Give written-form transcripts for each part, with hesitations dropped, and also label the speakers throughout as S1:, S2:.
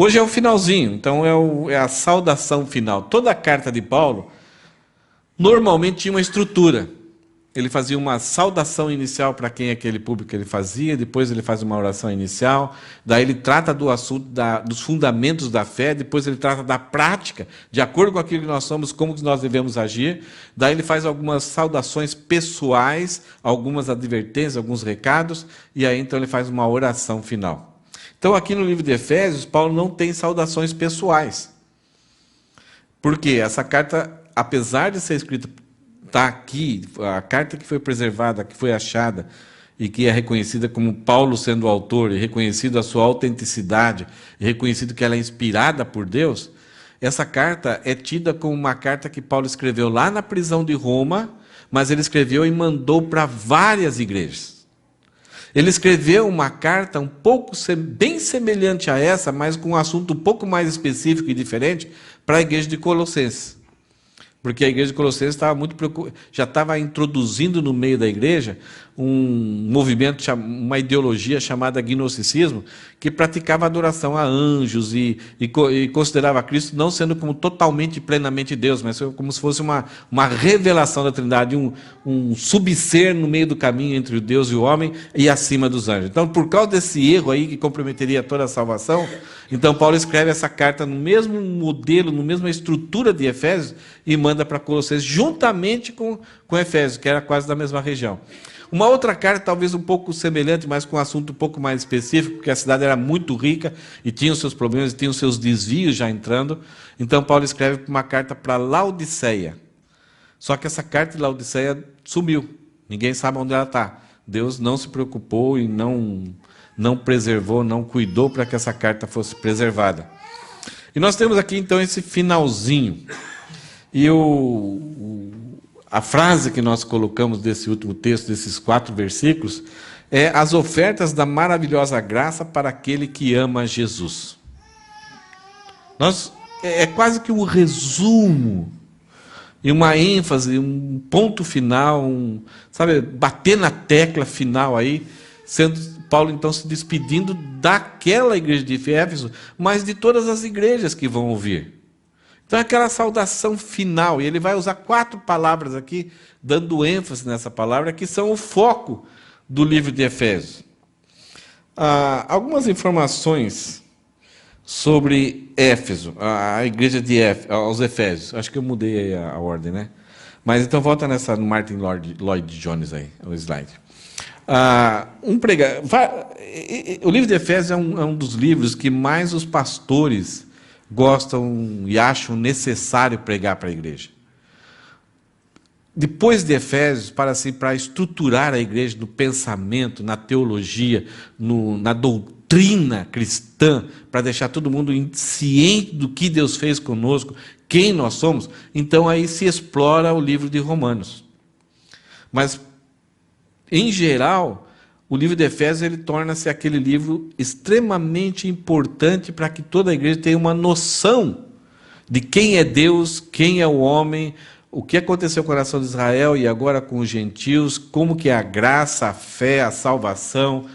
S1: Hoje é o finalzinho, então é a saudação final. Toda a carta de Paulo normalmente tinha uma estrutura. Ele fazia uma saudação inicial para quem é aquele público que ele fazia, depois ele faz uma oração inicial, daí ele trata do assunto dos fundamentos da fé, depois ele trata da prática, de acordo com aquilo que nós somos, como que nós devemos agir, daí ele faz algumas saudações pessoais, algumas advertências, alguns recados, e aí então ele faz uma oração final. Então aqui no livro de Efésios, Paulo não tem saudações pessoais. Por quê? Essa carta, apesar de ser escrita, está aqui, a carta que foi preservada, que foi achada, e que é reconhecida como Paulo sendo o autor, e reconhecido a sua autenticidade, e reconhecido que ela é inspirada por Deus, essa carta é tida como uma carta que Paulo escreveu lá na prisão de Roma, mas ele escreveu e mandou para várias igrejas. Ele escreveu uma carta um pouco, bem semelhante a essa, mas com um assunto um pouco mais específico e diferente, para a igreja de Colossenses. Porque a igreja de Colossenses já estava introduzindo no meio da igreja um movimento, uma ideologia chamada gnosticismo, que praticava adoração a anjos e considerava Cristo não sendo como totalmente e plenamente Deus, mas como se fosse uma revelação da Trindade, um subser no meio do caminho entre o Deus e o homem e acima dos anjos. Então, por causa desse erro aí que comprometeria toda a salvação, então Paulo escreve essa carta no mesmo modelo, na mesma estrutura de Efésios e manda para Colossenses, juntamente com Efésios, que era quase da mesma região. Uma outra carta, talvez um pouco semelhante, mas com um assunto um pouco mais específico, porque a cidade era muito rica e tinha os seus problemas, e tinha os seus desvios já entrando. Então Paulo escreve uma carta para Laodiceia. Só que essa carta de Laodiceia sumiu. Ninguém sabe onde ela está. Deus não se preocupou e não preservou, não cuidou para que essa carta fosse preservada. E nós temos aqui então esse finalzinho. E a frase que nós colocamos desse último texto, desses 4 versículos, é as ofertas da maravilhosa graça para aquele que ama Jesus. É quase que um resumo, e uma ênfase, um ponto final, bater na tecla final aí, sendo Paulo então se despedindo daquela igreja de Éfeso, mas de todas as igrejas que vão ouvir. Então, aquela saudação final, e ele vai usar 4 palavras aqui, dando ênfase nessa palavra, que são o foco do livro de Efésios. Algumas informações sobre Éfeso, a igreja de aos Efésios. Acho que eu mudei a ordem, né? Mas então volta no Martin Lloyd Jones aí, o slide. O livro de Efésios é um dos livros que mais os pastores gostam e acham necessário pregar para a igreja. Depois de Efésios, para estruturar a igreja no pensamento, na teologia, na doutrina cristã, para deixar todo mundo ciente do que Deus fez conosco, quem nós somos, então aí se explora o livro de Romanos. Mas, em geral, o livro de Efésios ele torna-se aquele livro extremamente importante para que toda a igreja tenha uma noção de quem é Deus, quem é o homem, o que aconteceu com a nação de Israel e agora com os gentios, como que é a graça, a fé, a salvação,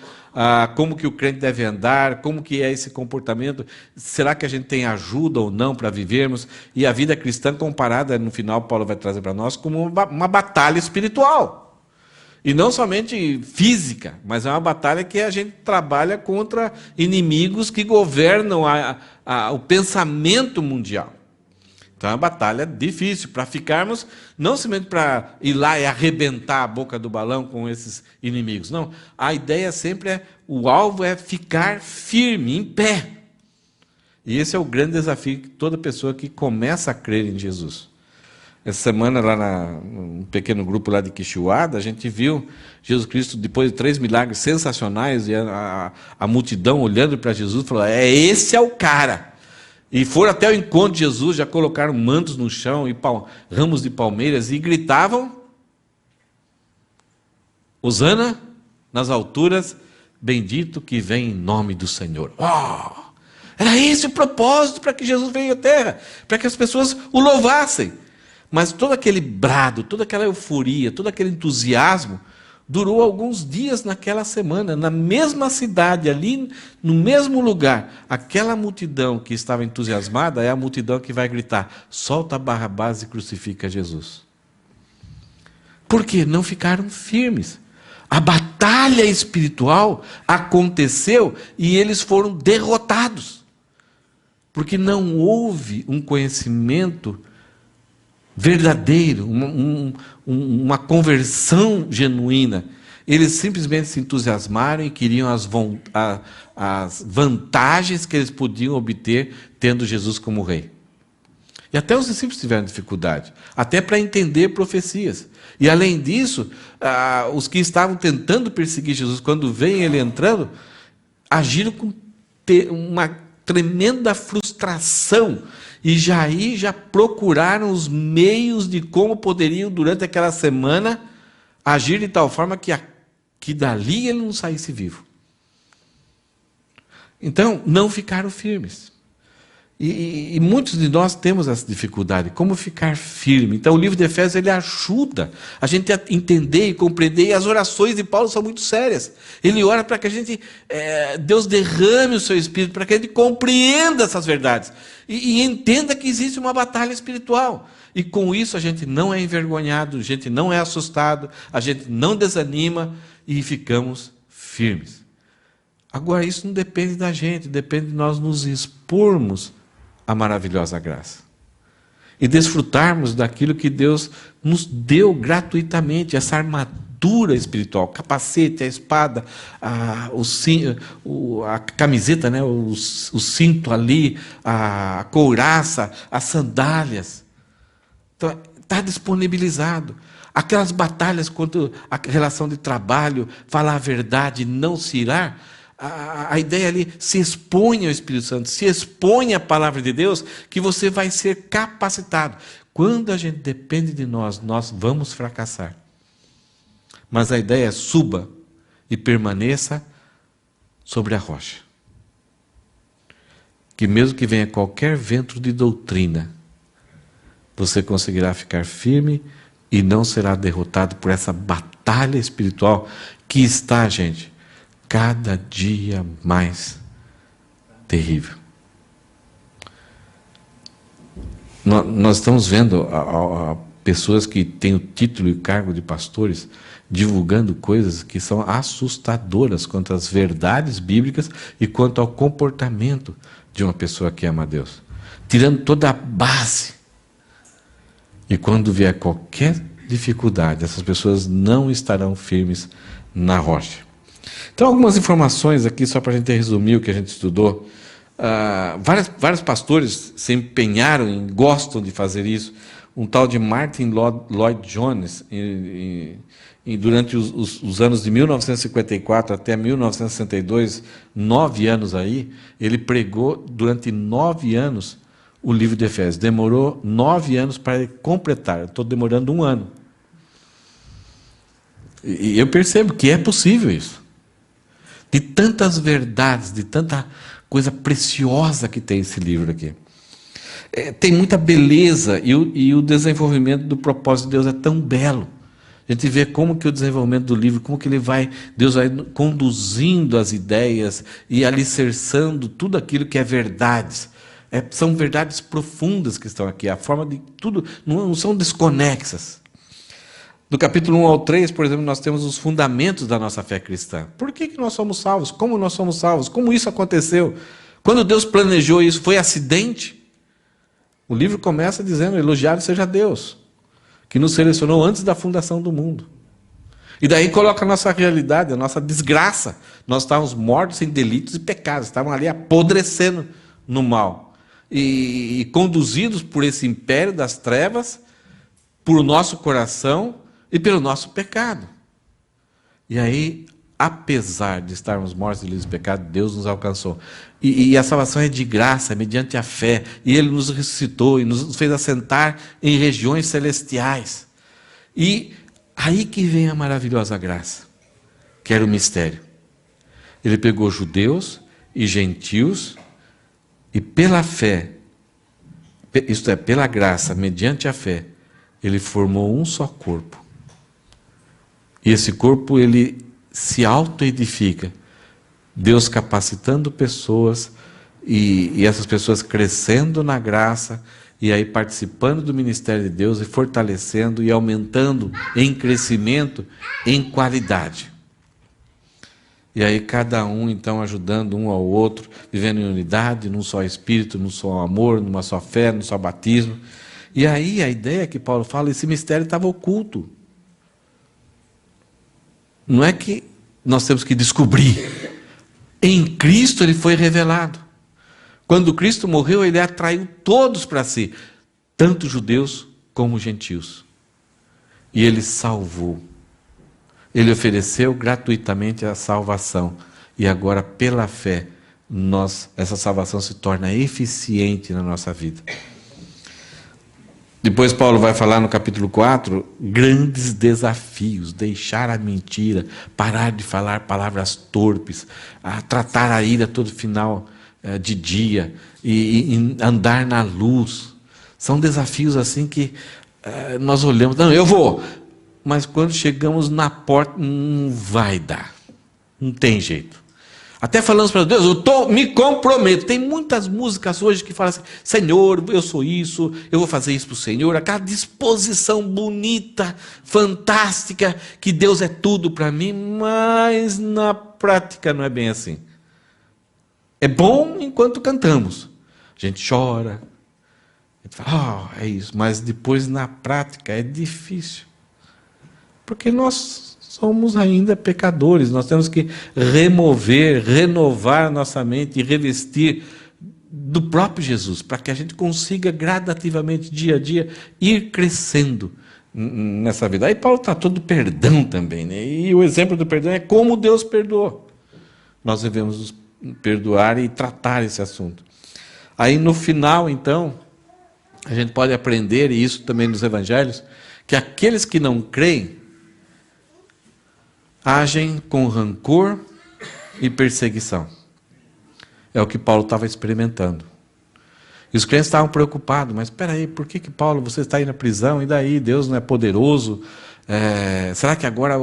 S1: como que o crente deve andar, como que é esse comportamento, será que a gente tem ajuda ou não para vivermos, e a vida cristã comparada, no final Paulo vai trazer para nós, como uma batalha espiritual. E não somente física, mas é uma batalha que a gente trabalha contra inimigos que governam o pensamento mundial. Então é uma batalha difícil para ficarmos, não somente para ir lá e arrebentar a boca do balão com esses inimigos. Não, a ideia sempre o alvo é ficar firme, em pé. E esse é o grande desafio que toda pessoa que começa a crer em Jesus. Essa semana, lá num pequeno grupo lá de Quixuada, a gente viu Jesus Cristo, depois de 3 milagres sensacionais, e a multidão olhando para Jesus, falou, esse é o cara. E foram até o encontro de Jesus, já colocaram mantos no chão, e ramos de palmeiras, e gritavam, Hosana nas alturas, bendito que vem em nome do Senhor. Oh! Era esse o propósito para que Jesus veio à terra, para que as pessoas o louvassem. Mas todo aquele brado, toda aquela euforia, todo aquele entusiasmo durou alguns dias naquela semana, na mesma cidade, ali no mesmo lugar. Aquela multidão que estava entusiasmada é a multidão que vai gritar: solta Barrabás e crucifica Jesus. Por quê? Não ficaram firmes. A batalha espiritual aconteceu e eles foram derrotados. Porque não houve um conhecimento verdadeiro, uma conversão genuína. Eles simplesmente se entusiasmaram e queriam as vantagens que eles podiam obter tendo Jesus como rei. E até os discípulos tiveram dificuldade, até para entender profecias. E além disso, os que estavam tentando perseguir Jesus, quando veem ele entrando, agiram com uma tremenda frustração. E já procuraram os meios de como poderiam, durante aquela semana, agir de tal forma que dali ele não saísse vivo. Então, não ficaram firmes. E muitos de nós temos essa dificuldade, como ficar firme. Então o livro de Efésios ele ajuda a gente a entender e compreender, e as orações de Paulo são muito sérias. Ele ora para que a gente, Deus derrame o seu Espírito, para que a gente compreenda essas verdades, e entenda que existe uma batalha espiritual. E com isso a gente não é envergonhado, a gente não é assustado, a gente não desanima e ficamos firmes. Agora isso não depende da gente, depende de nós nos expormos a maravilhosa graça e desfrutarmos daquilo que Deus nos deu gratuitamente, essa armadura espiritual, o capacete, a espada, a camiseta, né? o cinto ali, a couraça, as sandálias. Então, está disponibilizado. Aquelas batalhas contra a relação de trabalho, falar a verdade, não se irar. A ideia ali, se expõe ao Espírito Santo, se expõe à palavra de Deus, que você vai ser capacitado. Quando a gente depende de nós, nós vamos fracassar. Mas a ideia é: suba e permaneça sobre a rocha. Que mesmo que venha qualquer vento de doutrina, você conseguirá ficar firme e não será derrotado por essa batalha espiritual que está, gente, cada dia mais terrível. Nós estamos vendo pessoas que têm o título e cargo de pastores divulgando coisas que são assustadoras quanto às verdades bíblicas e quanto ao comportamento de uma pessoa que ama a Deus, tirando toda a base. E quando vier qualquer dificuldade, essas pessoas não estarão firmes na rocha. Então, algumas informações aqui, só para a gente resumir o que a gente estudou. Vários pastores se empenharam e gostam de fazer isso. Um tal de Martin Lloyd Jones, durante os anos de 1954 até 1962, 9 anos aí, ele pregou durante 9 anos o livro de Efésios. Demorou 9 anos para completar. Eu estou demorando 1 ano. E eu percebo que é possível isso. De tantas verdades, de tanta coisa preciosa que tem esse livro aqui. Tem muita beleza e o desenvolvimento do propósito de Deus é tão belo. A gente vê como que o desenvolvimento do livro, como que Deus vai conduzindo as ideias e alicerçando tudo aquilo que é verdades. São verdades profundas que estão aqui. A forma de tudo não são desconexas. Do capítulo 1 ao 3, por exemplo, nós temos os fundamentos da nossa fé cristã. Por que nós somos salvos? Como nós somos salvos? Como isso aconteceu? Quando Deus planejou isso, foi acidente? O livro começa dizendo: elogiado seja Deus, que nos selecionou antes da fundação do mundo. E daí coloca a nossa realidade, a nossa desgraça. Nós estávamos mortos em delitos e pecados, estávamos ali apodrecendo no mal. E conduzidos por esse império das trevas, por nosso coração e pelo nosso pecado. E aí, apesar de estarmos mortos e livres de pecado, Deus nos alcançou. E a salvação é de graça, mediante a fé. E Ele nos ressuscitou e nos fez assentar em regiões celestiais. E aí que vem a maravilhosa graça, que era o mistério. Ele pegou judeus e gentios e pela fé, isto é, pela graça, mediante a fé, Ele formou um só corpo. E esse corpo, ele se auto-edifica. Deus capacitando pessoas e essas pessoas crescendo na graça e aí participando do ministério de Deus e fortalecendo e aumentando em crescimento, em qualidade. E aí cada um então ajudando um ao outro, vivendo em unidade, num só espírito, num só amor, numa só fé, num só batismo. E aí a ideia que Paulo fala, esse mistério estava oculto. Não é que nós temos que descobrir. Em Cristo ele foi revelado. Quando Cristo morreu, ele atraiu todos para si, tanto judeus como gentios. E ele salvou. Ele ofereceu gratuitamente a salvação. E agora, pela fé, essa salvação se torna eficiente na nossa vida. Depois Paulo vai falar no capítulo 4, grandes desafios, deixar a mentira, parar de falar palavras torpes, tratar a ira todo final de dia e andar na luz. São desafios assim que nós olhamos, não, eu vou, mas quando chegamos na porta, não vai dar, não tem jeito. Até falamos para Deus, me comprometo. Tem muitas músicas hoje que falam assim, Senhor, eu sou isso, eu vou fazer isso para o Senhor. Aquela disposição bonita, fantástica, que Deus é tudo para mim, mas na prática não é bem assim. É bom enquanto cantamos. A gente chora, a gente fala, é isso. Mas depois na prática é difícil. Porque nós somos ainda pecadores, nós temos que renovar nossa mente e revestir do próprio Jesus, para que a gente consiga gradativamente, dia a dia, ir crescendo nessa vida. Aí Paulo tratou do perdão também, né? E o exemplo do perdão é como Deus perdoou. Nós devemos nos perdoar e tratar esse assunto. Aí no final, então, a gente pode aprender, e isso também nos evangelhos, que aqueles que não creem agem com rancor e perseguição. É o que Paulo estava experimentando. E os crentes estavam preocupados, mas espera aí, por que Paulo, você está aí na prisão, e daí, Deus não é poderoso? Será que agora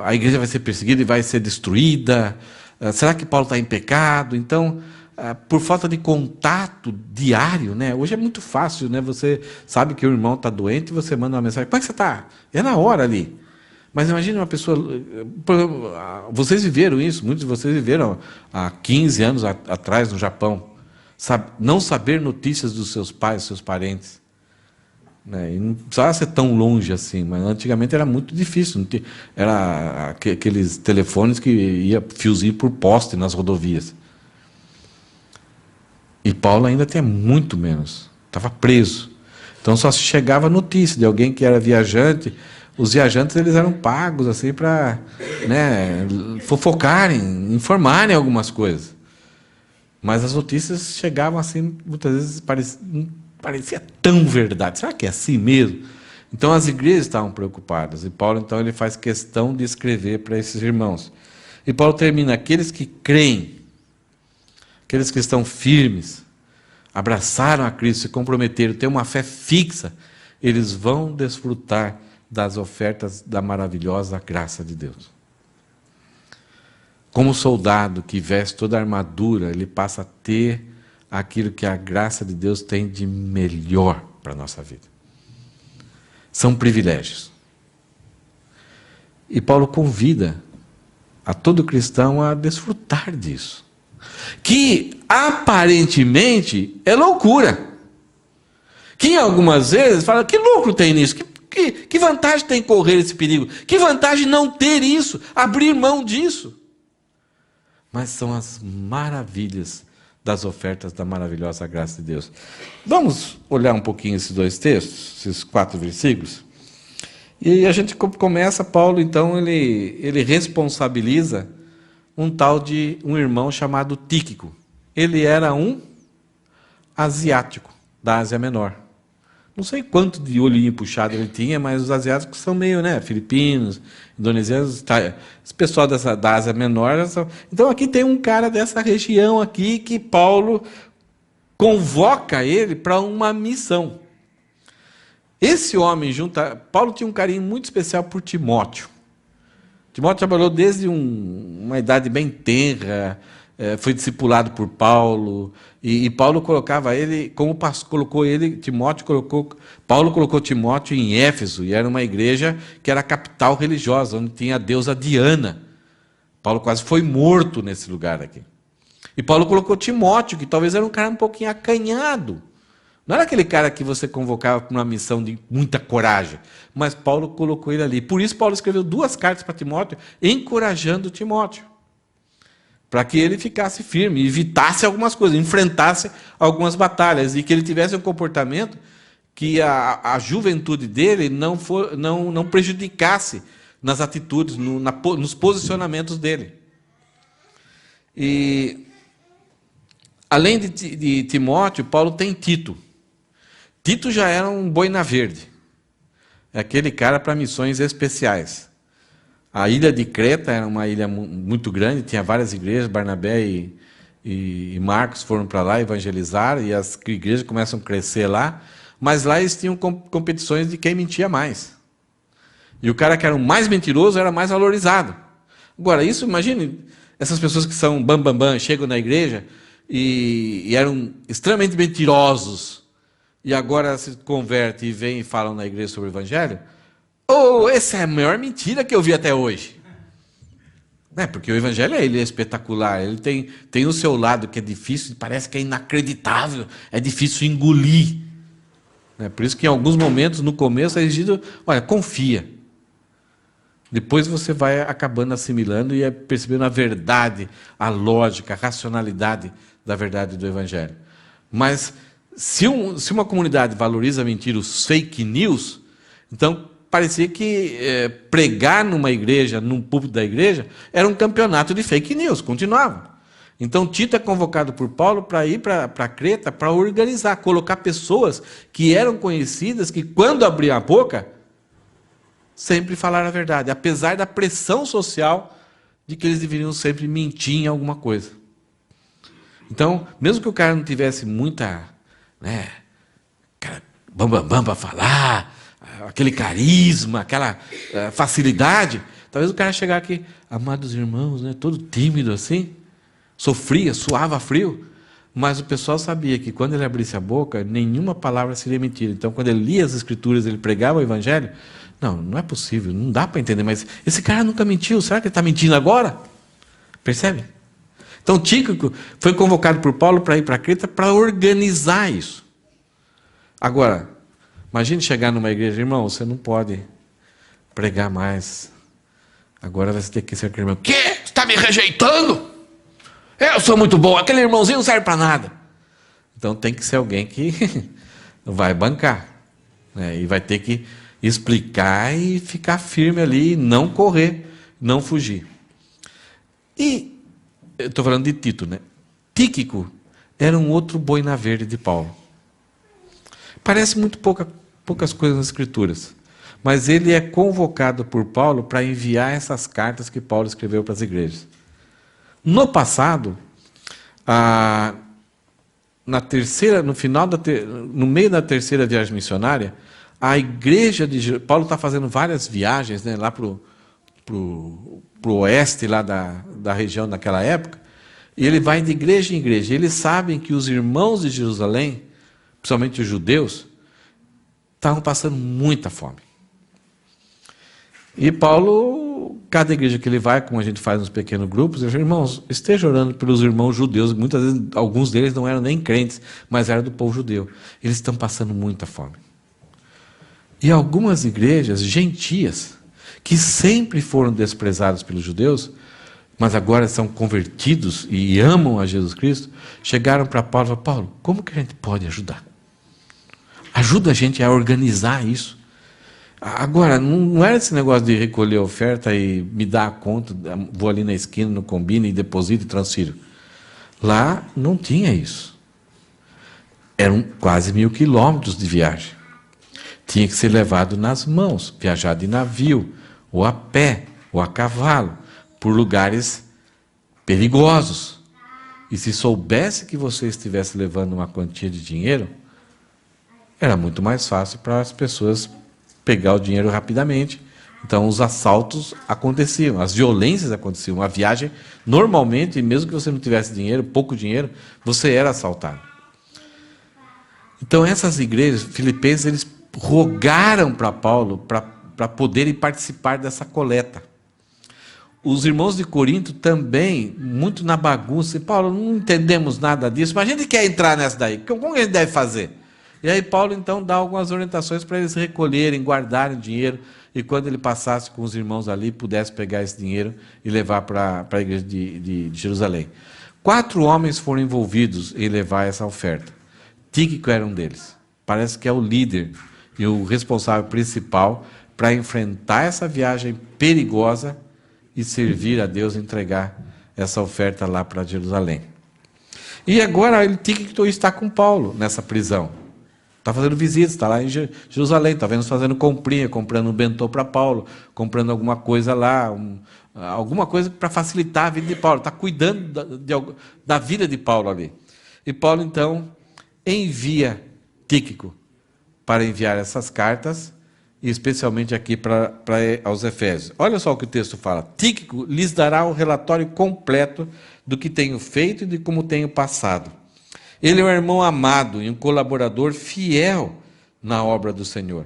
S1: a igreja vai ser perseguida e vai ser destruída? Será que Paulo está em pecado? Então, por falta de contato diário, né? Hoje é muito fácil, né? Você sabe que o irmão está doente e você manda uma mensagem, como é que você está? É na hora ali. Mas imagine uma pessoa, vocês viveram isso, muitos de vocês viveram há 15 anos atrás no Japão, não saber notícias dos seus pais, dos seus parentes. Né? E não precisava ser tão longe assim, mas antigamente era muito difícil. Era aqueles telefones que ia fiozinho por poste nas rodovias. E Paulo ainda tinha muito menos, estava preso. Então só chegava notícia de alguém que era viajante. Os viajantes eles eram pagos assim para, né, fofocarem, informarem algumas coisas. Mas as notícias chegavam assim, muitas vezes parecia tão verdade. Será que é assim mesmo? Então as igrejas estavam preocupadas. E Paulo então ele faz questão de escrever para esses irmãos. E Paulo termina: aqueles que creem, aqueles que estão firmes, abraçaram a Cristo, se comprometeram, têm uma fé fixa, eles vão desfrutar das ofertas da maravilhosa graça de Deus. Como soldado que veste toda a armadura, ele passa a ter aquilo que a graça de Deus tem de melhor para a nossa vida. São privilégios. E Paulo convida a todo cristão a desfrutar disso. Que aparentemente é loucura. Que algumas vezes fala, que lucro tem nisso? Que vantagem tem correr esse perigo? Que vantagem não ter isso? Abrir mão disso? Mas são as maravilhas das ofertas da maravilhosa graça de Deus. Vamos olhar um pouquinho esses dois textos, esses 4 versículos? E a gente começa, Paulo, então, ele responsabiliza um tal de um irmão chamado Tíquico. Ele era um asiático da Ásia Menor. Não sei quanto de olhinho puxado ele tinha, mas os asiáticos são meio, né, filipinos, indonesianos, esse pessoal da Ásia Menor. Então aqui tem um cara dessa região aqui que Paulo convoca ele para uma missão. Esse homem Paulo tinha um carinho muito especial por Timóteo. Timóteo trabalhou desde uma idade bem tenra, foi discipulado por Paulo, e Paulo colocava ele, Paulo colocou Timóteo em Éfeso, e era uma igreja que era a capital religiosa, onde tinha a deusa Diana. Paulo quase foi morto nesse lugar aqui. E Paulo colocou Timóteo, que talvez era um cara um pouquinho acanhado. Não era aquele cara que você convocava para uma missão de muita coragem, mas Paulo colocou ele ali. Por isso Paulo escreveu 2 cartas para Timóteo, encorajando Timóteo, para que ele ficasse firme, evitasse algumas coisas, enfrentasse algumas batalhas, e que ele tivesse um comportamento que a juventude dele não prejudicasse nas atitudes, nos posicionamentos dele. E, além de Timóteo, Paulo tem Tito. Tito já era um boina verde. É aquele cara para missões especiais. A ilha de Creta era uma ilha muito grande, tinha várias igrejas, Barnabé e Marcos foram para lá evangelizar, e as igrejas começam a crescer lá, mas lá eles tinham competições de quem mentia mais. E o cara que era o mais mentiroso era mais valorizado. Agora, isso, imagine, essas pessoas que são bam, chegam na igreja e eram extremamente mentirosos, e agora se convertem e vêm e falam na igreja sobre o Evangelho. Essa é a maior mentira que eu vi até hoje. Porque o Evangelho ele é espetacular, ele tem o seu lado que é difícil, parece que é inacreditável, é difícil engolir. Por isso que em alguns momentos, no começo, é exigido, olha, confia. Depois você vai acabando assimilando e percebendo a verdade, a lógica, a racionalidade da verdade do Evangelho. Mas se uma comunidade valoriza a mentira, os fake news, então parecia que pregar numa igreja, num púlpito da igreja, era um campeonato de fake news, continuava. Então Tito é convocado por Paulo para ir para Creta, para organizar, colocar pessoas que eram conhecidas, que quando abriam a boca, sempre falaram a verdade, apesar da pressão social de que eles deveriam sempre mentir em alguma coisa. Então, mesmo que o cara não tivesse muita bam para falar, aquele carisma, aquela facilidade, talvez o cara chegar aqui, amados irmãos, todo tímido assim, sofria, suava frio, mas o pessoal sabia que quando ele abrisse a boca, nenhuma palavra seria mentira. Então, quando ele lia as Escrituras, ele pregava o Evangelho, não é possível, não dá para entender, mas esse cara nunca mentiu, será que ele está mentindo agora? Percebe? Então, Tíquico foi convocado por Paulo para ir para Creta para organizar isso. Agora, imagine chegar numa igreja, irmão, você não pode pregar mais. Agora você tem que ser aquele irmão. O quê? Você está me rejeitando? Eu sou muito bom, aquele irmãozinho não serve para nada. Então tem que ser alguém que vai bancar. E vai ter que explicar e ficar firme ali, não correr, não fugir. E eu estou falando de Tito, Tíquico era um outro boina verde de Paulo. Parece muito poucas coisas nas Escrituras, mas ele é convocado por Paulo para enviar essas cartas que Paulo escreveu para as igrejas. No passado, no meio da terceira viagem missionária, a igreja de Paulo está fazendo várias viagens lá para o oeste lá da região naquela época, e ele vai de igreja em igreja. Eles sabem que os irmãos de Jerusalém, principalmente os judeus, estavam passando muita fome. E Paulo, cada igreja que ele vai, como a gente faz nos pequenos grupos, ele diz, irmãos, esteja orando pelos irmãos judeus, muitas vezes alguns deles não eram nem crentes, mas eram do povo judeu. Eles estão passando muita fome. E algumas igrejas gentias, que sempre foram desprezados pelos judeus, mas agora são convertidos e amam a Jesus Cristo, chegaram para Paulo e falaram, Paulo, como que a gente pode ajudar? Ajuda a gente a organizar isso. Agora, não era esse negócio de recolher a oferta e me dar a conta, vou ali na esquina, no Combina e deposito e transfiro. Lá não tinha isso. Eram quase 1.000 quilômetros de viagem. Tinha que ser levado nas mãos, viajar de navio, ou a pé, ou a cavalo, por lugares perigosos. E se soubesse que você estivesse levando uma quantia de dinheiro, Era muito mais fácil para as pessoas pegar o dinheiro rapidamente. Então, os assaltos aconteciam, as violências aconteciam. A viagem, normalmente, mesmo que você não tivesse dinheiro, pouco dinheiro, você era assaltado. Então, essas igrejas filipenses, eles rogaram para Paulo para poderem participar dessa coleta. Os irmãos de Corinto também, muito na bagunça. Paulo, não entendemos nada disso, mas a gente quer entrar nessa daí. Como a gente deve fazer? E aí Paulo, então, dá algumas orientações para eles recolherem, guardarem dinheiro, e quando ele passasse com os irmãos ali, pudesse pegar esse dinheiro e levar para a igreja de Jerusalém. 4 homens foram envolvidos em levar essa oferta. Tíquico era um deles. Parece que é o líder e o responsável principal para enfrentar essa viagem perigosa e servir a Deus, entregar essa oferta lá para Jerusalém. E agora Tíquico está com Paulo nessa prisão. Está fazendo visitas, está lá em Jerusalém, está vendo fazendo comprinha, comprando um bentô para Paulo, comprando alguma coisa lá, alguma coisa para facilitar a vida de Paulo. Está cuidando da vida de Paulo ali. E Paulo, então, envia Tíquico para enviar essas cartas, e especialmente aqui aos Efésios. Olha só o que o texto fala. Tíquico lhes dará o relatório completo do que tenho feito e de como tenho passado. Ele é um irmão amado e um colaborador fiel na obra do Senhor.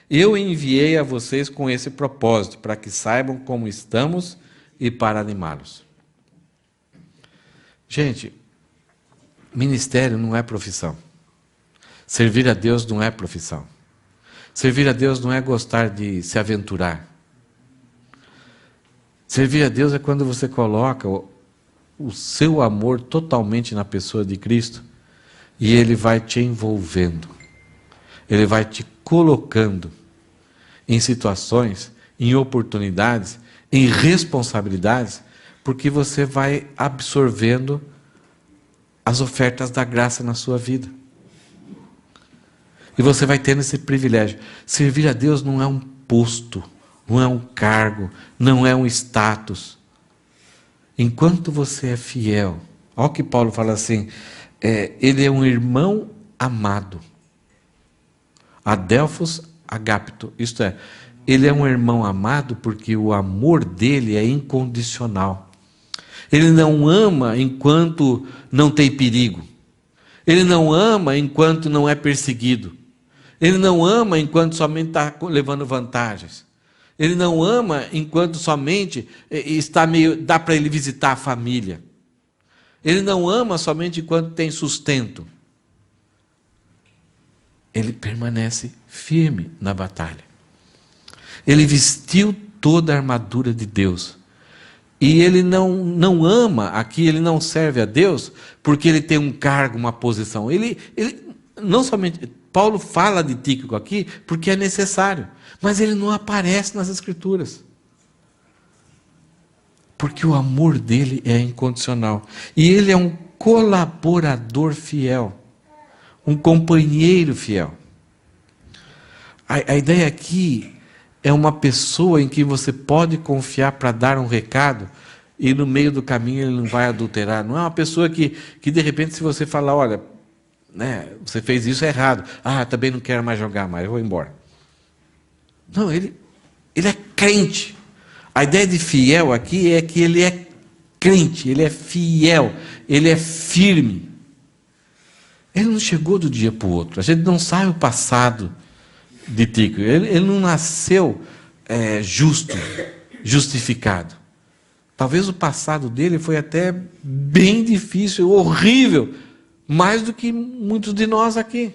S1: Eu enviei a vocês com esse propósito, para que saibam como estamos e para animá-los. Gente, ministério não é profissão. Servir a Deus não é profissão. Servir a Deus não é gostar de se aventurar. Servir a Deus é quando você coloca o seu amor totalmente na pessoa de Cristo, e Ele vai te envolvendo. Ele vai te colocando em situações, em oportunidades, em responsabilidades, porque você vai absorvendo as ofertas da graça na sua vida. E você vai tendo esse privilégio. Servir a Deus não é um posto, não é um cargo, não é um status. Enquanto você é fiel, olha o que Paulo fala assim, ele é um irmão amado. Adelphos agapto, isto é, ele é um irmão amado porque o amor dele é incondicional. Ele não ama enquanto não tem perigo. Ele não ama enquanto não é perseguido. Ele não ama enquanto somente está levando vantagens. Ele não ama enquanto somente dá para ele visitar a família. Ele não ama somente enquanto tem sustento. Ele permanece firme na batalha. Ele vestiu toda a armadura de Deus. E ele não ama aqui, ele não serve a Deus porque ele tem um cargo, uma posição. Ele não somente... Paulo fala de Tíquico aqui porque é necessário, mas ele não aparece nas Escrituras. Porque o amor dele é incondicional. E ele é um colaborador fiel, um companheiro fiel. A ideia aqui é uma pessoa em que você pode confiar para dar um recado e no meio do caminho ele não vai adulterar. Não é uma pessoa que de repente, se você falar, olha, né, você fez isso errado, também não quero mais jogar mais, eu vou embora. Não, ele é crente. A ideia de fiel aqui é que ele é crente, ele é fiel, ele é firme. Ele não chegou do dia para o outro. A gente não sabe o passado de Tíquico. Ele não nasceu justificado. Talvez o passado dele foi até bem difícil, horrível, mais do que muitos de nós aqui.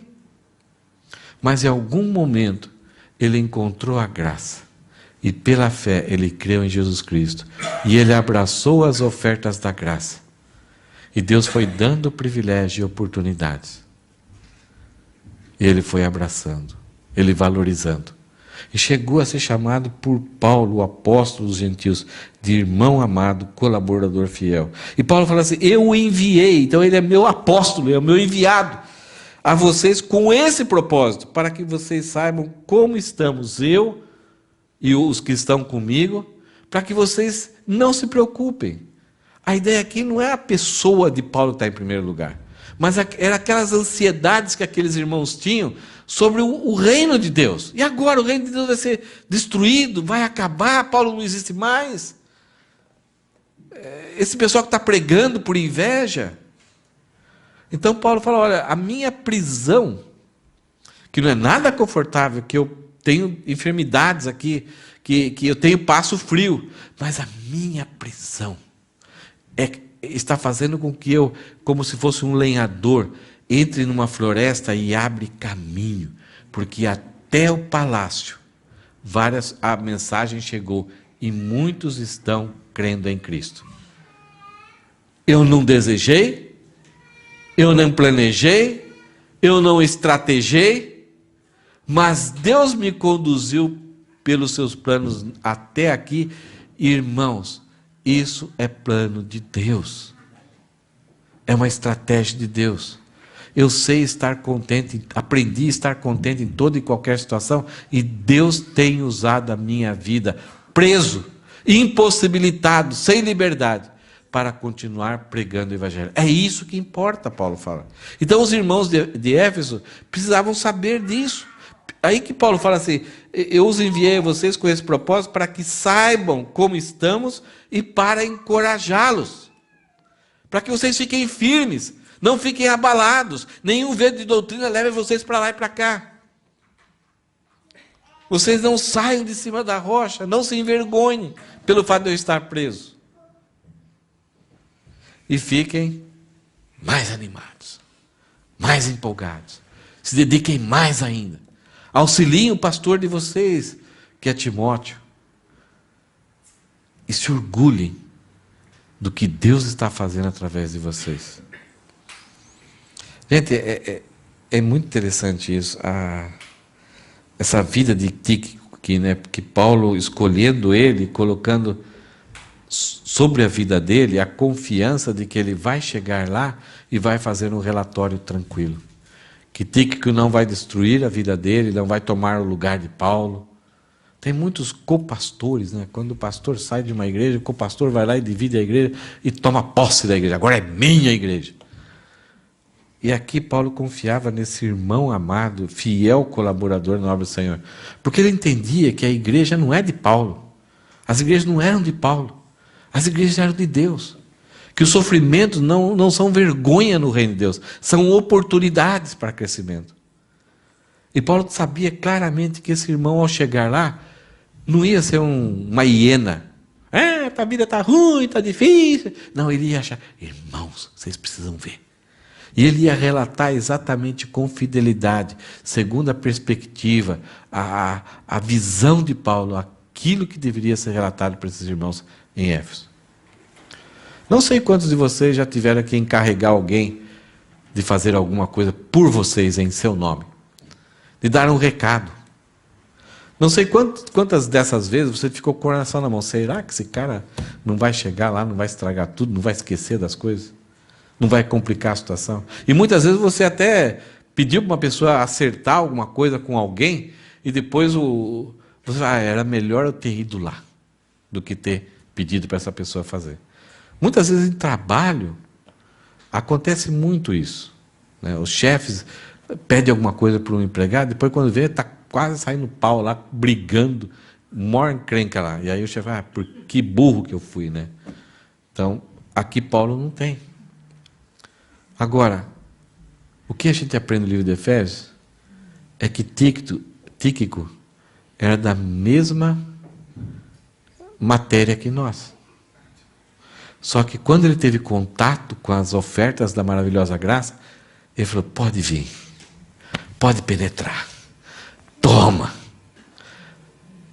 S1: Mas em algum momento ele encontrou a graça. E pela fé ele creu em Jesus Cristo. E ele abraçou as ofertas da graça. E Deus foi dando privilégio e oportunidades. E ele foi abraçando, ele valorizando. E chegou a ser chamado por Paulo, o apóstolo dos gentios, de irmão amado, colaborador fiel. E Paulo fala assim, eu o enviei, então ele é meu apóstolo, é o meu enviado a vocês com esse propósito, para que vocês saibam como estamos, eu e os que estão comigo, para que vocês não se preocupem. A ideia aqui não é a pessoa de Paulo estar em primeiro lugar, mas eram aquelas ansiedades que aqueles irmãos tinham sobre o reino de Deus. E agora o reino de Deus vai ser destruído, vai acabar, Paulo não existe mais. Esse pessoal que está pregando por inveja. Então Paulo fala, olha, a minha prisão, que não é nada confortável, que eu tenho enfermidades aqui, que eu tenho passo frio, mas a minha prisão está fazendo com que eu, como se fosse um lenhador, entre numa floresta e abre caminho, porque até o palácio a mensagem chegou e muitos estão crendo em Cristo. Eu não desejei, eu não planejei, eu não estrategei, mas Deus me conduziu pelos seus planos até aqui. Irmãos, isso é plano de Deus. É uma estratégia de Deus. Eu sei estar contente, aprendi a estar contente em toda e qualquer situação, e Deus tem usado a minha vida preso, impossibilitado, sem liberdade, para continuar pregando o Evangelho. É isso que importa, Paulo fala. Então os irmãos de Éfeso precisavam saber disso. Aí que Paulo fala assim, eu os enviei a vocês com esse propósito para que saibam como estamos e para encorajá-los. Para que vocês fiquem firmes, não fiquem abalados, nenhum vento de doutrina leve vocês para lá e para cá. Vocês não saiam de cima da rocha, não se envergonhem pelo fato de eu estar preso. E fiquem mais animados, mais empolgados, se dediquem mais ainda. Auxiliem o pastor de vocês, que é Timóteo, e se orgulhem do que Deus está fazendo através de vocês. Gente, é muito interessante isso, essa vida de Tíquico, que Paulo escolhendo ele, colocando sobre a vida dele a confiança de que ele vai chegar lá e vai fazer um relatório tranquilo. Que Tíquico não vai destruir a vida dele, não vai tomar o lugar de Paulo. Tem muitos copastores, né? Quando o pastor sai de uma igreja, o copastor vai lá e divide a igreja e toma posse da igreja. Agora é minha igreja. E aqui Paulo confiava nesse irmão amado, fiel colaborador na obra do Senhor. Porque ele entendia que a igreja não é de Paulo. As igrejas não eram de Paulo. As igrejas eram de Deus. Que os sofrimentos não são vergonha no reino de Deus. São oportunidades para crescimento. E Paulo sabia claramente que esse irmão, ao chegar lá, não ia ser uma hiena. A vida está ruim, está difícil. Não, ele ia achar, irmãos, vocês precisam ver. E ele ia relatar exatamente com fidelidade, segundo a perspectiva, a visão de Paulo, aquilo que deveria ser relatado para esses irmãos em Éfeso. Não sei quantos de vocês já tiveram que encarregar alguém de fazer alguma coisa por vocês em seu nome, de dar um recado. Não sei quantas dessas vezes você ficou com o coração na mão. Será que esse cara não vai chegar lá, não vai estragar tudo, não vai esquecer das coisas? Não vai complicar a situação? E muitas vezes você até pediu para uma pessoa acertar alguma coisa com alguém e depois você fala, era melhor eu ter ido lá do que ter pedido para essa pessoa fazer. Muitas vezes em trabalho acontece muito isso, né? Os chefes pedem alguma coisa para um empregado, depois quando vê, está quase saindo pau lá, brigando, maior encrenca lá. E aí o chefe fala, por que burro que eu fui, né? Então, aqui Paulo não tem. Agora, o que a gente aprende no livro de Efésios é que Tíquico era da mesma matéria que nós. Só que quando ele teve contato com as ofertas da maravilhosa graça, ele falou, pode vir, pode penetrar, toma.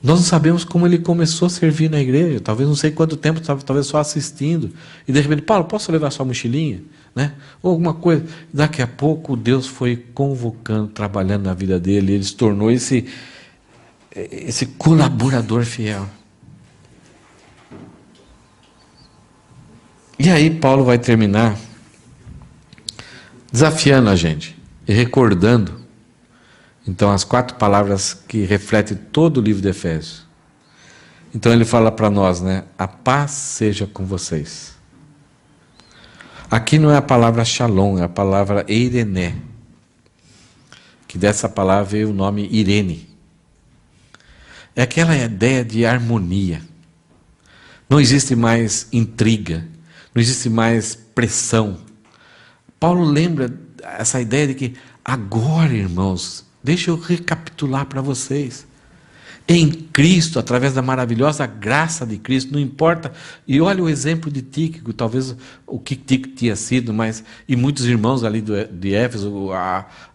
S1: Nós não sabemos como ele começou a servir na igreja, talvez não sei quanto tempo, talvez só assistindo, e de repente, Paulo, posso levar sua mochilinha? Né? Ou alguma coisa. Daqui a pouco Deus foi convocando, trabalhando na vida dele, ele se tornou esse colaborador fiel. E aí Paulo vai terminar desafiando a gente e recordando, então, as 4 palavras que refletem todo o livro de Efésios. Então ele fala para nós, né? A paz seja com vocês. Aqui não é a palavra shalom, é a palavra eirené, que dessa palavra veio o nome Irene. É aquela ideia de harmonia. Não existe mais intriga, não existe mais pressão. Paulo lembra essa ideia de que agora, irmãos, deixa eu recapitular para vocês. Em Cristo, através da maravilhosa graça de Cristo, não importa, e olha o exemplo de Tíquico, talvez o que Tíquico tinha sido, mas, e muitos irmãos ali de Éfeso,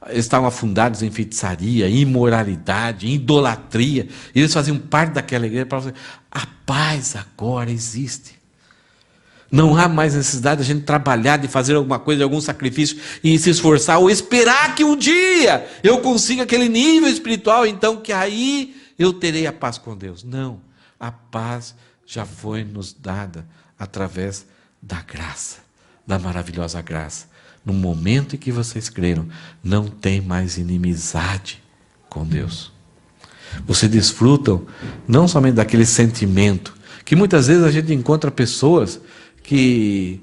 S1: eles estavam afundados em feitiçaria, imoralidade, idolatria, e eles faziam parte daquela igreja para dizer, a paz agora existe. Não há mais necessidade de a gente trabalhar, de fazer alguma coisa, algum sacrifício, e se esforçar, ou esperar que um dia eu consiga aquele nível espiritual, então que aí eu terei a paz com Deus. Não, a paz já foi nos dada através da graça, da maravilhosa graça. No momento em que vocês creram, não tem mais inimizade com Deus. Vocês desfrutam não somente daquele sentimento, que muitas vezes a gente encontra pessoas que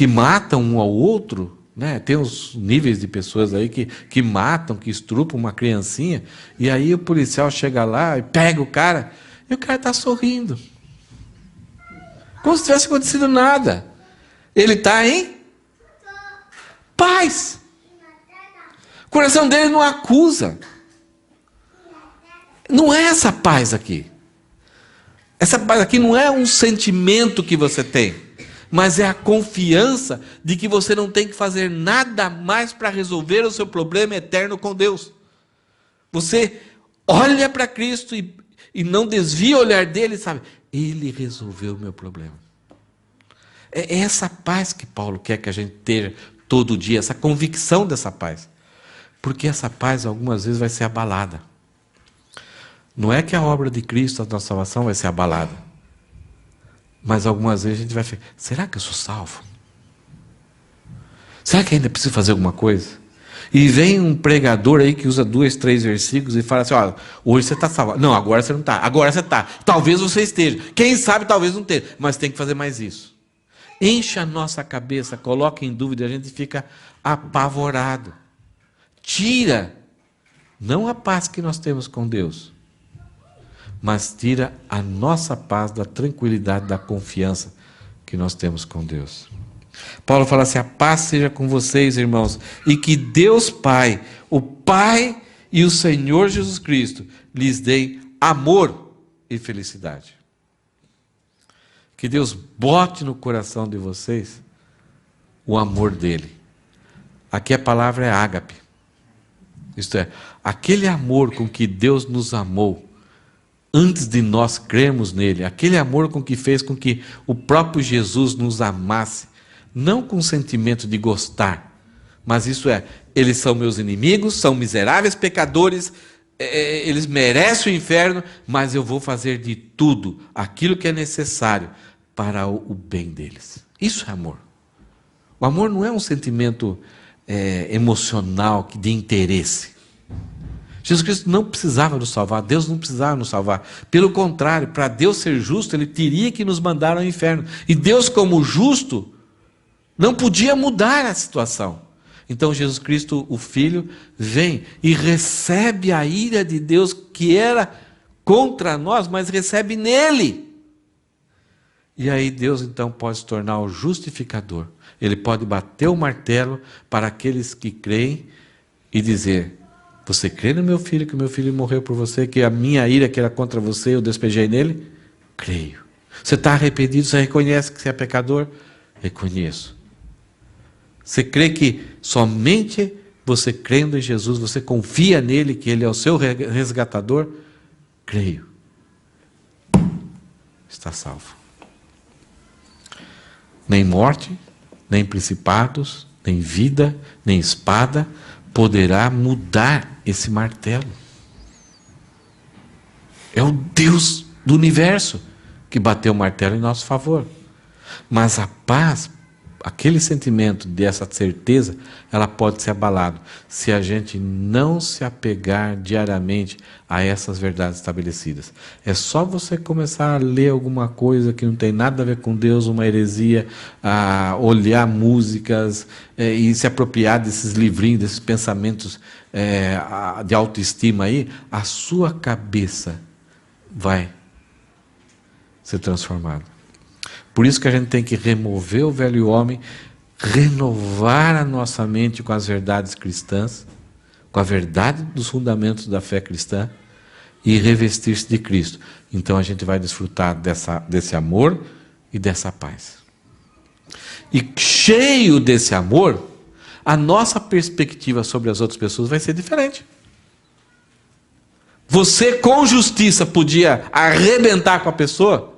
S1: matam um ao outro, né? Tem uns níveis de pessoas aí que matam, que estrupam uma criancinha, e aí o policial chega lá e pega o cara, e o cara está sorrindo. Como se tivesse acontecido nada. Ele está em paz. O coração dele não acusa. Não é essa paz aqui. Essa paz aqui não é um sentimento que você tem, mas é a confiança de que você não tem que fazer nada mais para resolver o seu problema eterno com Deus. Você olha para Cristo e não desvia o olhar dele, sabe? Ele resolveu o meu problema. É essa paz que Paulo quer que a gente tenha todo dia, essa convicção dessa paz. Porque essa paz algumas vezes vai ser abalada. Não é que a obra de Cristo, a nossa salvação, vai ser abalada. Mas algumas vezes a gente vai ficar, será que eu sou salvo? Será que ainda preciso fazer alguma coisa? E vem um pregador aí que usa 2, 3 versículos e fala assim, olha, hoje você está salvo. Não, agora você não está. Agora você está. Talvez você esteja. Quem sabe talvez não esteja. Mas tem que fazer mais isso. Enche a nossa cabeça, coloca em dúvida, a gente fica apavorado. Tira, não a paz que nós temos com Deus, mas tira a nossa paz da tranquilidade, da confiança que nós temos com Deus. Paulo fala assim, a paz seja com vocês, irmãos, e que Deus Pai, o Pai e o Senhor Jesus Cristo, lhes deem amor e felicidade. Que Deus bote no coração de vocês o amor dele. Aqui a palavra é ágape. Isto é, aquele amor com que Deus nos amou, antes de nós crermos nele, aquele amor com que fez com que o próprio Jesus nos amasse, não com o sentimento de gostar, mas isso é, eles são meus inimigos, são miseráveis pecadores, eles merecem o inferno, mas eu vou fazer de tudo, aquilo que é necessário, para o bem deles. Isso é amor. O amor não é um sentimento emocional, de interesse. Jesus Cristo não precisava nos salvar, Deus não precisava nos salvar. Pelo contrário, para Deus ser justo, Ele teria que nos mandar ao inferno. E Deus, como justo, não podia mudar a situação. Então Jesus Cristo, o Filho, vem e recebe a ira de Deus que era contra nós, mas recebe nele. E aí Deus então pode se tornar o justificador. Ele pode bater o martelo para aqueles que creem e dizer, você crê no meu filho, que o meu filho morreu por você, que a minha ira que era contra você, eu despejei nele? Creio. Você está arrependido, você reconhece que você é pecador? Reconheço. Você crê que somente você crendo em Jesus, você confia nele, que ele é o seu resgatador? Creio. Está salvo. Nem morte, nem principados, nem vida, nem espada poderá mudar esse martelo. É o Deus do universo que bateu o martelo em nosso favor. Mas a paz, aquele sentimento dessa certeza, ela pode ser abalado se a gente não se apegar diariamente a essas verdades estabelecidas. É só você começar a ler alguma coisa que não tem nada a ver com Deus, uma heresia, a olhar músicas e se apropriar desses livrinhos, desses pensamentos de autoestima aí, a sua cabeça vai ser transformada. Por isso que a gente tem que remover o velho homem, renovar a nossa mente com as verdades cristãs, com a verdade dos fundamentos da fé cristã e revestir-se de Cristo. Então a gente vai desfrutar desse amor e dessa paz. E cheio desse amor, a nossa perspectiva sobre as outras pessoas vai ser diferente. Você com justiça podia arrebentar com a pessoa.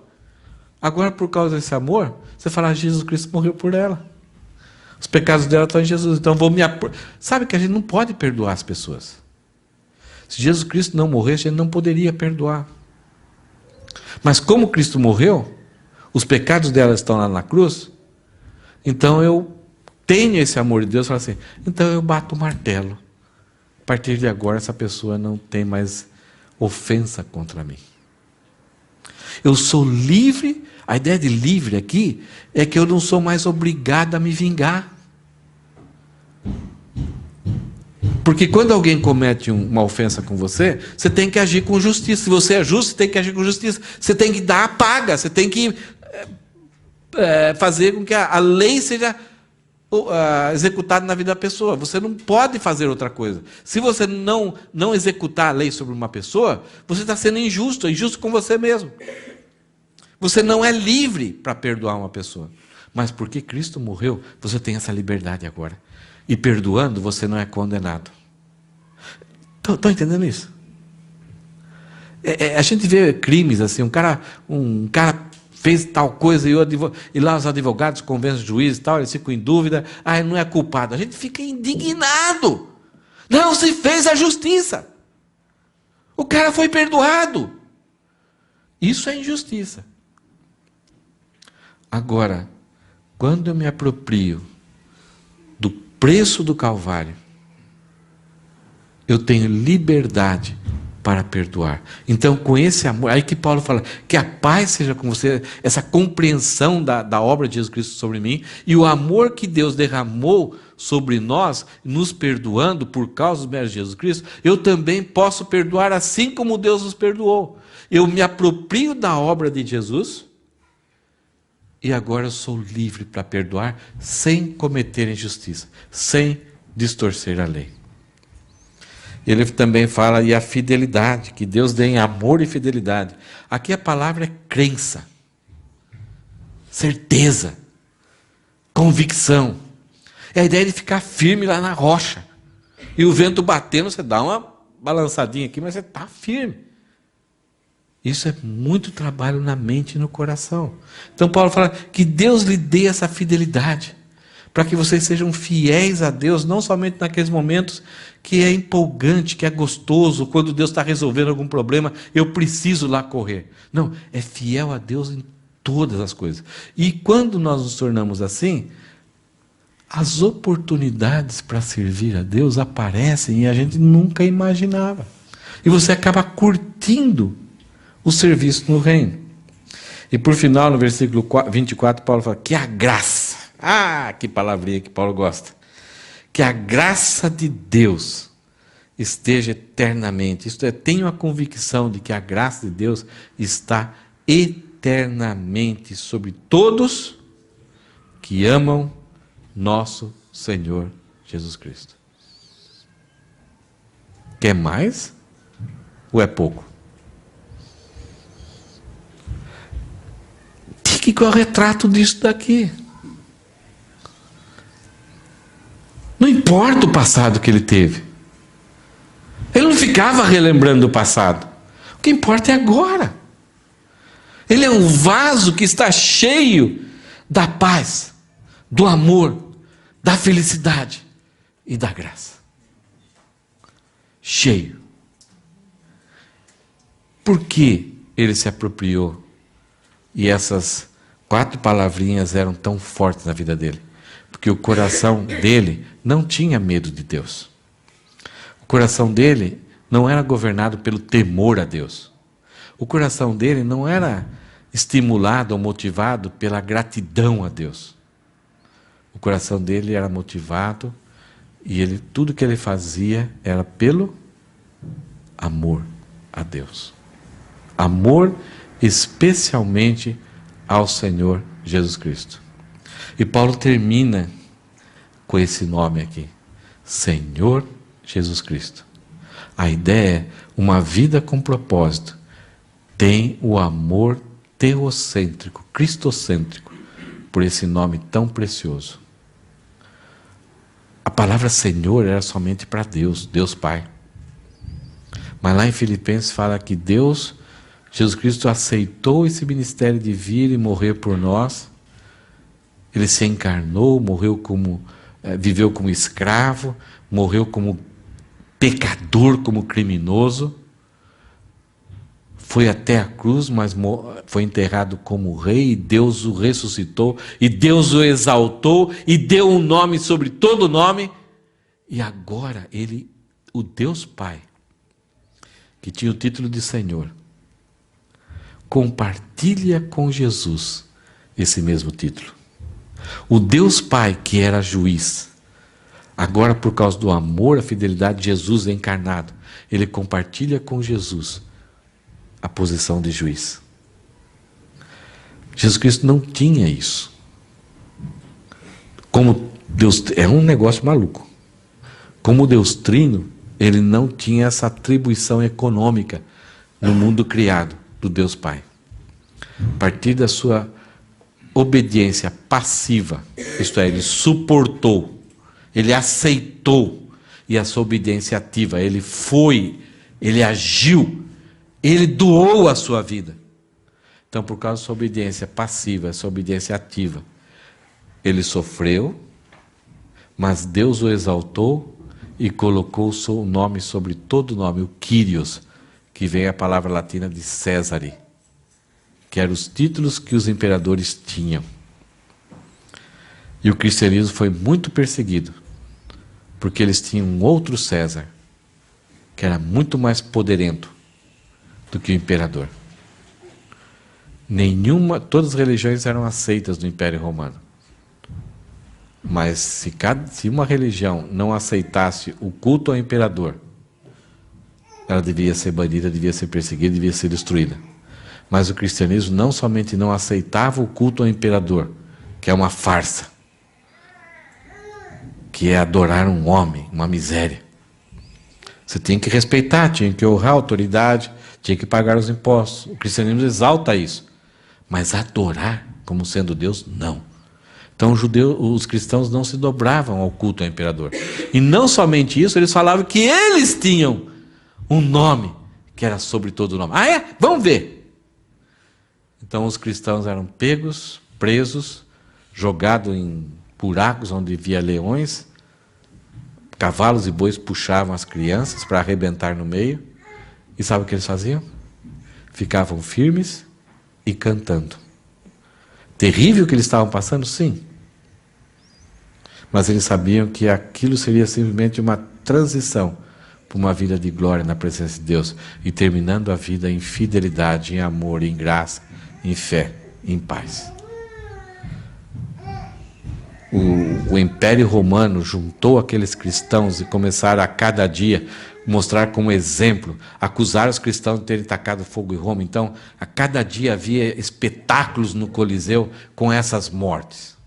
S1: Agora, por causa desse amor, você fala, Jesus Cristo morreu por ela. Os pecados dela estão em Jesus. Então, sabe que a gente não pode perdoar as pessoas. Se Jesus Cristo não morresse, a gente não poderia perdoar. Mas como Cristo morreu, os pecados dela estão lá na cruz, então eu tenho esse amor de Deus, falo assim, então eu bato o martelo. A partir de agora, essa pessoa não tem mais ofensa contra mim. Eu sou livre. A ideia de livre aqui é que eu não sou mais obrigado a me vingar. Porque quando alguém comete uma ofensa com você, você tem que agir com justiça. Se você é justo, você tem que agir com justiça. Você tem que dar a paga, você tem que fazer com que a lei seja executada na vida da pessoa. Você não pode fazer outra coisa. Se você não executar a lei sobre uma pessoa, você está sendo injusto com você mesmo. Você não é livre para perdoar uma pessoa. Mas porque Cristo morreu, você tem essa liberdade agora. E perdoando, você não é condenado. Estão entendendo isso? A gente vê crimes assim, um cara fez tal coisa e lá os advogados convencem o juiz e tal, eles ficam em dúvida, ele não é culpado. A gente fica indignado. Não se fez a justiça. O cara foi perdoado. Isso é injustiça. Agora, quando eu me aproprio do preço do Calvário, eu tenho liberdade para perdoar. Então, com esse amor, aí que Paulo fala, que a paz seja com você, essa compreensão da obra de Jesus Cristo sobre mim, e o amor que Deus derramou sobre nós, nos perdoando por causa dos méritos de Jesus Cristo, eu também posso perdoar assim como Deus nos perdoou. Eu me aproprio da obra de Jesus, e agora eu sou livre para perdoar sem cometer injustiça, sem distorcer a lei. Ele também fala, e a fidelidade, que Deus dê em amor e fidelidade. Aqui a palavra é crença, certeza, convicção. É a ideia de ficar firme lá na rocha. E o vento batendo, você dá uma balançadinha aqui, mas você está firme. Isso é muito trabalho na mente e no coração. Então Paulo fala que Deus lhe dê essa fidelidade, para que vocês sejam fiéis a Deus, não somente naqueles momentos que é empolgante, que é gostoso, quando Deus está resolvendo algum problema, eu preciso lá correr. Não, é fiel a Deus em todas as coisas. E quando nós nos tornamos assim, as oportunidades para servir a Deus aparecem e a gente nunca imaginava. E você acaba curtindo o serviço no reino. E por final, no versículo 24, Paulo fala que a graça, que palavrinha que Paulo gosta, que a graça de Deus esteja eternamente, isto é, tenho a convicção de que a graça de Deus está eternamente sobre todos que amam nosso Senhor Jesus Cristo. Quer mais? Ou é pouco? Que é o retrato disso daqui. Não importa o passado que ele teve. Ele não ficava relembrando o passado. O que importa é agora. Ele é um vaso que está cheio da paz, do amor, da felicidade e da graça. Cheio. Por que ele se apropriou? E essas 4 palavrinhas eram tão fortes na vida dele. Porque o coração dele não tinha medo de Deus. O coração dele não era governado pelo temor a Deus. O coração dele não era estimulado ou motivado pela gratidão a Deus. O coração dele era motivado e tudo que ele fazia era pelo amor a Deus. Amor especialmente ao Senhor Jesus Cristo. E Paulo termina com esse nome aqui, Senhor Jesus Cristo. A ideia é uma vida com propósito. Tem o amor teocêntrico, cristocêntrico, por esse nome tão precioso. A palavra Senhor era somente para Deus, Deus Pai. Mas lá em Filipenses fala que Deus, Jesus Cristo, aceitou esse ministério de vir e morrer por nós. Ele se encarnou, viveu como escravo, morreu como pecador, como criminoso. Foi até a cruz, mas foi enterrado como rei, e Deus o ressuscitou, e Deus o exaltou, e deu um nome sobre todo nome. E agora ele, o Deus Pai, que tinha o título de Senhor, compartilha com Jesus esse mesmo título. O Deus Pai, que era juiz, agora por causa do amor, a fidelidade de Jesus encarnado, ele compartilha com Jesus a posição de juiz. Jesus Cristo não tinha isso. Como Deus, é um negócio maluco. Como Deus Trino, ele não tinha essa atribuição econômica no mundo criado do Deus Pai. A partir da sua obediência passiva, isto é, ele suportou, ele aceitou, e a sua obediência ativa, ele foi, ele agiu, ele doou a sua vida. Então, por causa da sua obediência passiva, sua obediência ativa, ele sofreu, mas Deus o exaltou e colocou o seu nome sobre todo nome, o Kyrios, que vem a palavra latina de Césare, que eram os títulos que os imperadores tinham. E o cristianismo foi muito perseguido, porque eles tinham um outro César, que era muito mais poderento do que o imperador. Todas as religiões eram aceitas no Império Romano. Mas se uma religião não aceitasse o culto ao imperador, ela devia ser banida, devia ser perseguida, devia ser destruída. Mas o cristianismo não somente não aceitava o culto ao imperador, que é uma farsa, que é adorar um homem, uma miséria. Você tem que respeitar, tinha que honrar a autoridade, tinha que pagar os impostos. O cristianismo exalta isso. Mas adorar como sendo Deus, não. Então os cristãos não se dobravam ao culto ao imperador. E não somente isso, eles falavam que eles tinham um nome que era sobre todo nome. Ah, é? Vamos ver. Então os cristãos eram pegos, presos, jogados em buracos onde havia leões, cavalos e bois puxavam as crianças para arrebentar no meio. E sabe o que eles faziam? Ficavam firmes e cantando. Terrível o que eles estavam passando? Sim. Mas eles sabiam que aquilo seria simplesmente uma transição para uma vida de glória na presença de Deus, e terminando a vida em fidelidade, em amor, em graça, em fé, em paz. O Império Romano juntou aqueles cristãos e começaram a cada dia mostrar como exemplo, acusar os cristãos de terem tacado fogo em Roma. Então, a cada dia havia espetáculos no Coliseu com essas mortes.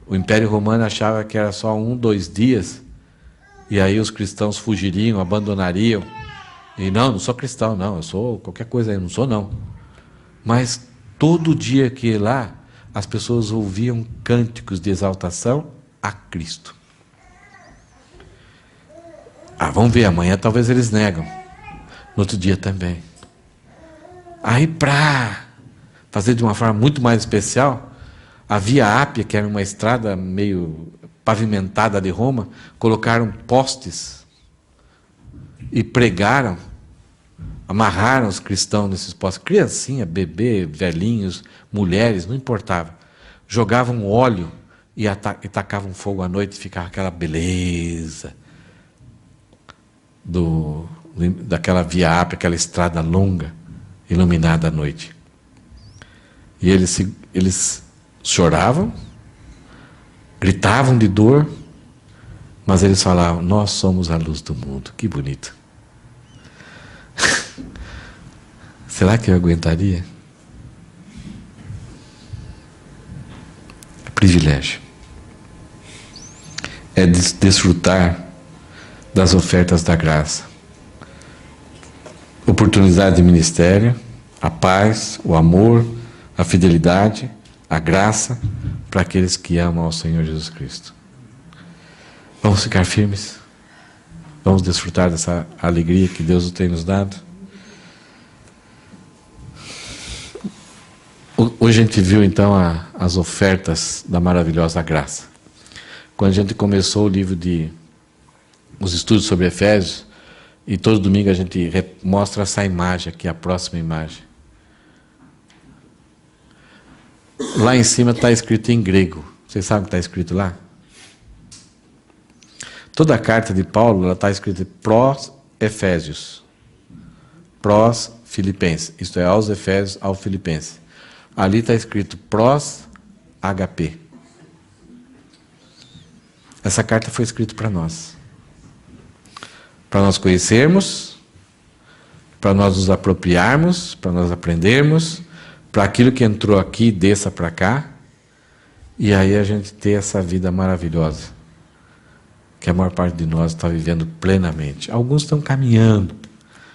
S1: O Império Romano achava que era só 1, 2 dias, e aí os cristãos fugiriam, abandonariam. E não sou cristão, não, eu sou qualquer coisa aí, não sou não. Mas todo dia que ia lá, as pessoas ouviam cânticos de exaltação a Cristo. Vamos ver, amanhã talvez eles negam. No outro dia também. Aí, para fazer de uma forma muito mais especial, a Via Ápia, que era uma estrada meio pavimentada de Roma, colocaram postes e pregaram, amarraram os cristãos nesses postes. Criancinha, bebê, velhinhos, mulheres, não importava. jogavam óleo e tacavam fogo à noite, e ficava aquela beleza daquela via Ápia, aquela estrada longa, iluminada à noite. E eles choravam, gritavam de dor, mas eles falavam: nós somos a luz do mundo. Que bonito. Será que eu aguentaria? É privilégio. É desfrutar das ofertas da graça. Oportunidade de ministério, a paz, o amor, a fidelidade, a graça para aqueles que amam ao Senhor Jesus Cristo. Vamos ficar firmes? Vamos desfrutar dessa alegria que Deus tem nos dado? Hoje a gente viu então as ofertas da maravilhosa graça. Quando a gente começou o livro os estudos sobre Efésios, e todo domingo a gente mostra essa imagem aqui, a próxima imagem. Lá em cima está escrito em grego. Vocês sabem o que está escrito lá? Toda a carta de Paulo está escrita prós Efésios, prós Filipenses. Isto é, aos Efésios, ao Filipenses. Ali está escrito prós HP. Essa carta foi escrita para nós. Para nós conhecermos, para nós nos apropriarmos, para nós aprendermos, para aquilo que entrou aqui desça para cá, e aí a gente ter essa vida maravilhosa, que a maior parte de nós está vivendo plenamente. Alguns estão caminhando,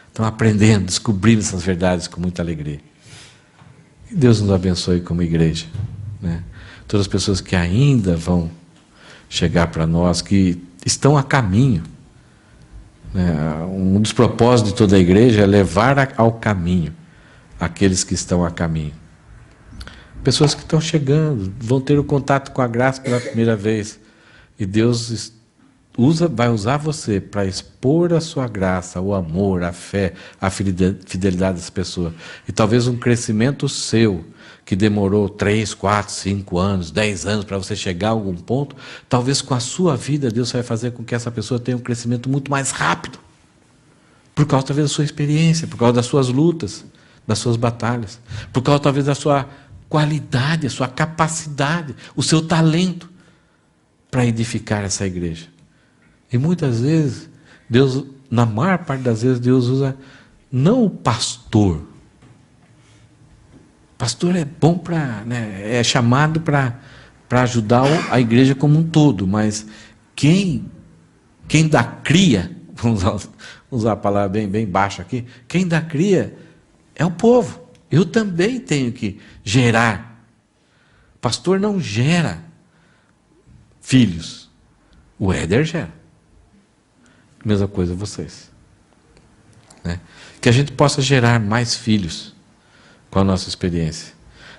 S1: estão aprendendo, descobrindo essas verdades com muita alegria. Que Deus nos abençoe como igreja, né? Todas as pessoas que ainda vão chegar para nós, que estão a caminho. Um dos propósitos de toda a igreja é levar ao caminho aqueles que estão a caminho. Pessoas que estão chegando, vão ter o contato com a graça pela primeira vez. E Deus vai usar você para expor a sua graça, o amor, a fé, a fidelidade das pessoas. E talvez um crescimento seu, que demorou 3, 4, 5 anos, 10 anos para você chegar a algum ponto, talvez com a sua vida Deus vai fazer com que essa pessoa tenha um crescimento muito mais rápido. Por causa talvez da sua experiência, por causa das suas lutas, das suas batalhas, por causa talvez da sua qualidade, a sua capacidade, o seu talento para edificar essa igreja. E muitas vezes, Deus, na maior parte das vezes, Deus usa não o pastor. Pastor é bom para, né, é chamado para ajudar a igreja como um todo, mas quem dá cria, vamos usar a palavra bem baixa aqui, quem dá cria é o povo. Eu também tenho que gerar. Pastor não gera filhos. O Éder gera. Mesma coisa vocês. Né? Que a gente possa gerar mais filhos com a nossa experiência.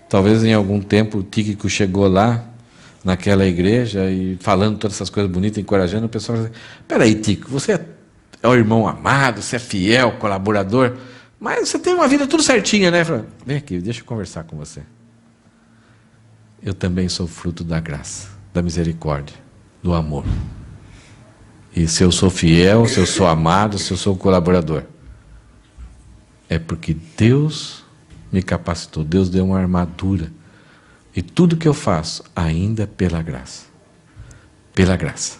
S1: Talvez em algum tempo o Tíquico chegou lá, naquela igreja, e falando todas essas coisas bonitas, encorajando, o pessoal vai dizer: peraí, Tíquico, você é o irmão amado, você é fiel, colaborador, mas você tem uma vida tudo certinha, né? Fala, vem aqui, deixa eu conversar com você. Eu também sou fruto da graça, da misericórdia, do amor. E se eu sou fiel, se eu sou amado, se eu sou colaborador, é porque Deus me capacitou, Deus deu uma armadura. E tudo que eu faço, ainda pela graça. Pela graça.